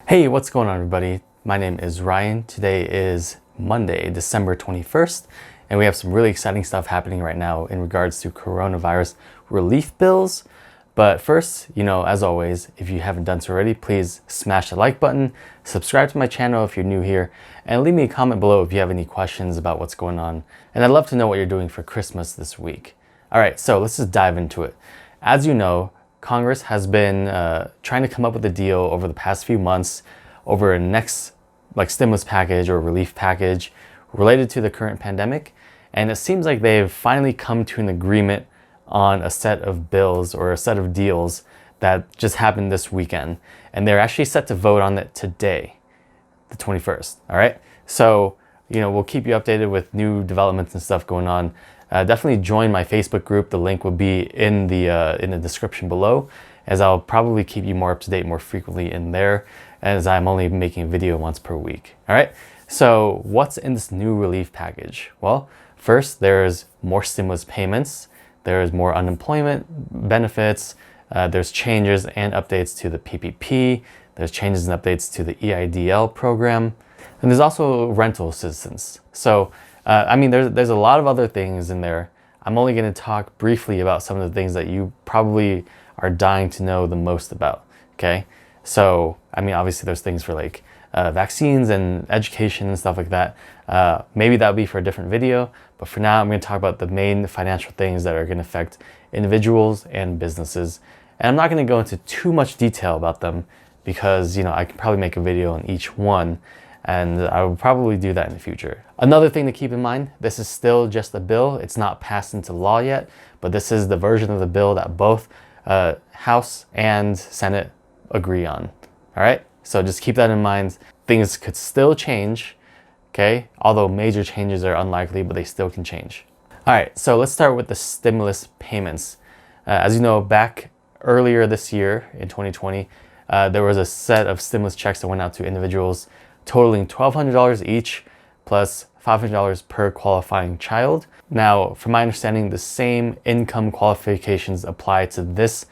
Hey, what's going on, everybody? My name is Ryan. Today is Monday, December 21st, and we have some really exciting stuff happening right now in regards to coronavirus relief bills. But first, as always, if you haven't done so already, please smash the like button, subscribe to my channel if you're new here, and leave me a comment below if you have any questions about what's going on. And I'd love to know what you're doing for Christmas this week. All right, so let's just dive into it. As you know, Congress has been trying to come up with a deal over the past few months over a next stimulus package or relief package related to the current pandemic. And it seems like they've finally come to an agreement on a set of bills or a set of deals that just happened this weekend. And they're actually set to vote on it today, the 21st. All right. So, we'll keep you updated with new developments and stuff going on. Definitely join my Facebook group. The link will be in the description below, as I'll probably keep you more up to date more frequently in there, as I'm only making a video once per week. All right. So what's in this new relief package? Well, first, there's more stimulus payments. There's more unemployment benefits. There's changes and updates to the PPP. There's changes and updates to the EIDL program. And there's also rental assistance. So there's a lot of other things in there. I'm only going to talk briefly about some of the things that you probably are dying to know the most about, okay? So, obviously there's things for vaccines and education and stuff like that. Maybe that'll be for a different video, but for now I'm going to talk about the main financial things that are going to affect individuals and businesses. And I'm not going to go into too much detail about them because, I can probably make a video on each one, and I will probably do that in the future. Another thing to keep in mind, this is still just a bill. It's not passed into law yet, but this is the version of the bill that both House and Senate agree on. All right, so just keep that in mind. Things could still change, okay? Although major changes are unlikely, but they still can change. All right, so let's start with the stimulus payments. As you know, back earlier this year in 2020, there was a set of stimulus checks that went out to individuals totaling $1,200 each plus $500 per qualifying child. Now, from my understanding, the same income qualifications apply to this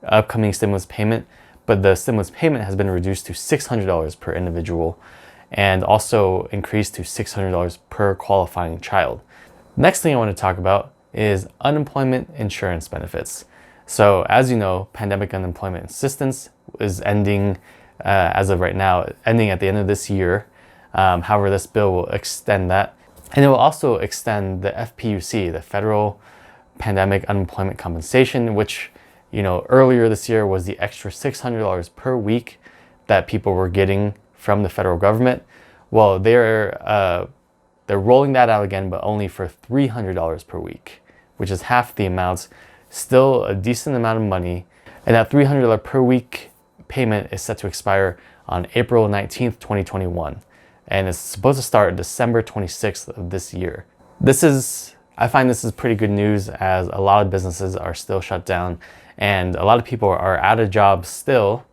upcoming stimulus payment, but the stimulus payment has been reduced to $600 per individual and also increased to $600 per qualifying child. Next thing I want to talk about is unemployment insurance benefits. So as you know, pandemic unemployment assistance is ending as of right now, ending at the end of this year. However, this bill will extend that. And it will also extend the FPUC, the Federal Pandemic Unemployment Compensation, which, earlier this year was the extra $600 per week that people were getting from the federal government. Well, they're rolling that out again, but only for $300 per week, which is half the amount. Still a decent amount of money. And that $300 per week payment is set to expire on April 19th, 2021. And it's supposed to start December 26th of this year. I find this is pretty good news, as a lot of businesses are still shut down and a lot of people are out of jobs still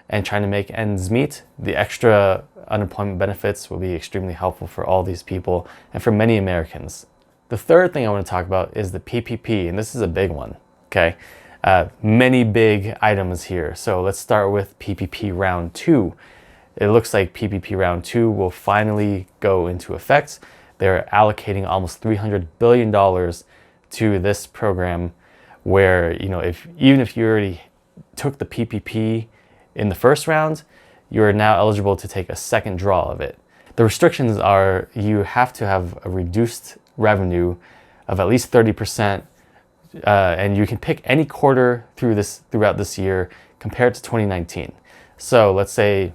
and trying to make ends meet. The extra unemployment benefits will be extremely helpful for all these people and for many Americans. The third thing I want to talk about is the PPP, and this is a big one, okay? Many big items here. So let's start with PPP Round 2. It looks like PPP Round 2 will finally go into effect. They're allocating almost $300 billion to this program where, even if you already took the PPP in the first round, you are now eligible to take a second draw of it. The restrictions are you have to have a reduced revenue of at least 30%, and you can pick any quarter throughout this year compared to 2019. So let's say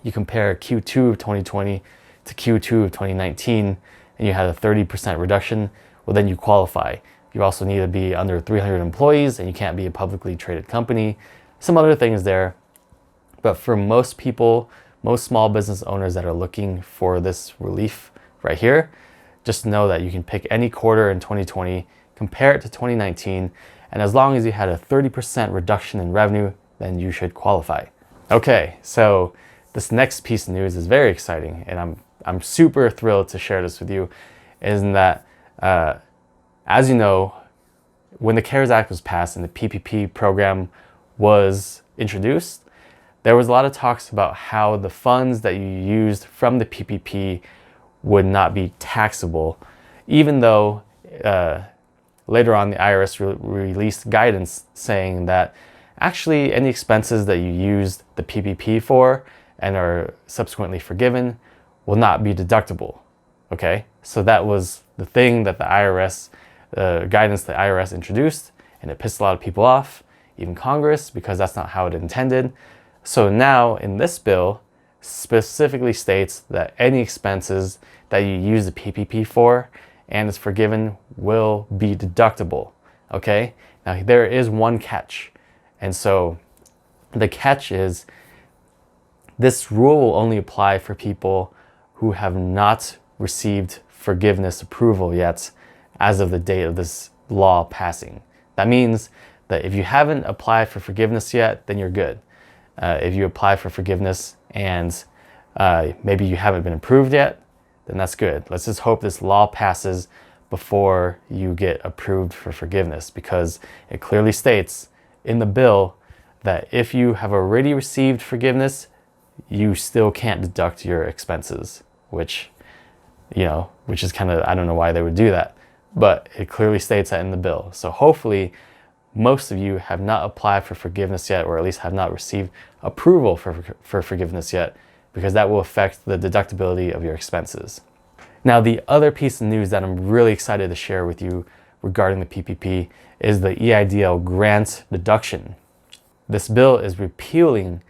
you compare Q2 of 2020 to Q2 of 2019, and you had a 30% reduction, well, then you qualify. You also need to be under 300 employees, and you can't be a publicly traded company. Some other things there. But for most people, most small business owners that are looking for this relief right here, just know that you can pick any quarter in 2020, compare it to 2019, and as long as you had a 30% reduction in revenue, then you should qualify. Okay, so this next piece of news is very exciting, and I'm super thrilled to share this with you, is that as you know, when the CARES Act was passed and the PPP program was introduced, there was a lot of talks about how the funds that you used from the PPP would not be taxable, even though later on the IRS released guidance saying that actually any expenses that you used the PPP for and are subsequently forgiven will not be deductible. Okay, so that was the thing that the IRS, guidance the IRS introduced, and it pissed a lot of people off, even Congress, because that's not how it intended. So now in this bill specifically states that any expenses that you use the PPP for and is forgiven will be deductible. Okay, now there is one catch. And so the catch is this rule will only apply for people who have not received forgiveness approval yet as of the date of this law passing. That means that if you haven't applied for forgiveness yet, then you're good. If you apply for forgiveness and maybe you haven't been approved yet, then that's good. Let's just hope this law passes before you get approved for forgiveness, because it clearly states in the bill that if you have already received forgiveness, you still can't deduct your expenses, which is kind of, I don't know why they would do that, but it clearly states that in the bill. So hopefully most of you have not applied for forgiveness yet, or at least have not received approval for forgiveness yet, because that will affect the deductibility of your expenses. Now, the other piece of news that I'm really excited to share with you regarding the PPP is the EIDL grant deduction. This bill is repealing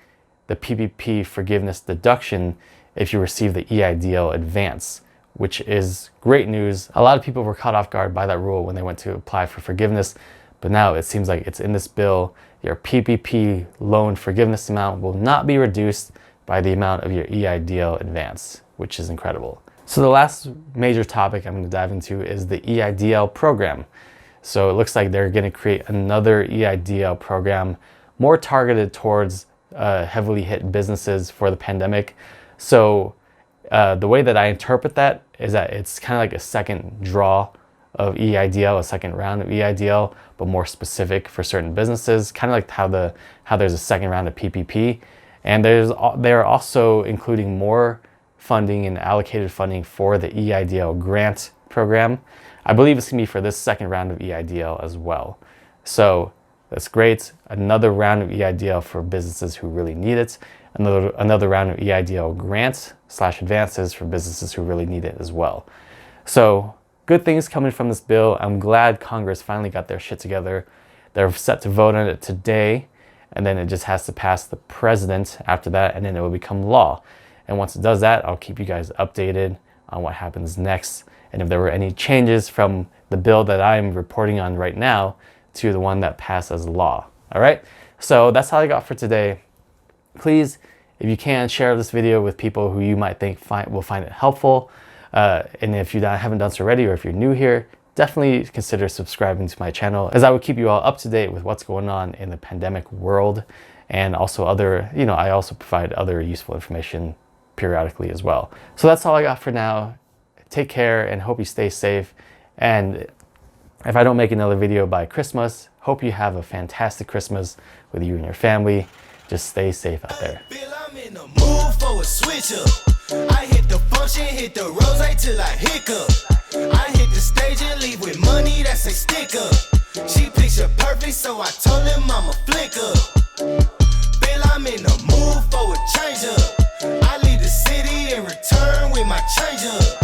the PPP forgiveness deduction if you receive the EIDL advance, which is great news. A lot of people were caught off guard by that rule when they went to apply for forgiveness, but now it seems like it's in this bill. Your PPP loan forgiveness amount will not be reduced by the amount of your EIDL advance, which is incredible. So the last major topic I'm going to dive into is the EIDL program. So it looks like they're going to create another EIDL program more targeted towards heavily hit businesses for the pandemic. So the way that I interpret that is that it's kind of like a second draw of EIDL, a second round of EIDL, but more specific for certain businesses, kind of like how there's a second round of PPP. And they're also including more funding and allocated funding for the EIDL grant program. I believe it's gonna be for this second round of EIDL as well. So that's great. Another round of EIDL for businesses who really need it. Another round of EIDL grants / advances for businesses who really need it as well. So good things coming from this bill. I'm glad Congress finally got their shit together. They're set to vote on it today, and then it just has to pass the president after that, and then it will become law. And once it does that, I'll keep you guys updated on what happens next, and if there were any changes from the bill that I'm reporting on right now to the one that passed as law. All right, so that's all I got for today. Please, if you can, share this video with people who you might think will find it helpful. And if you haven't done so already, or if you're new here, definitely consider subscribing to my channel, as I will keep you all up to date with what's going on in the pandemic world, and also other, I also provide other useful information periodically as well. So that's all I got for now. Take care and hope you stay safe. And if I don't make another video by Christmas, hope you have a fantastic Christmas with you and your family. Just stay safe out there. I'm in the mood for a switch up. I hit the function, hit the rose till I hiccup. I hit the stage and leave with money that's a sticker. She picture perfect, so I told him I'm a flicker. Bill, I'm in the mood for a change up. I leave the city and return with my change up.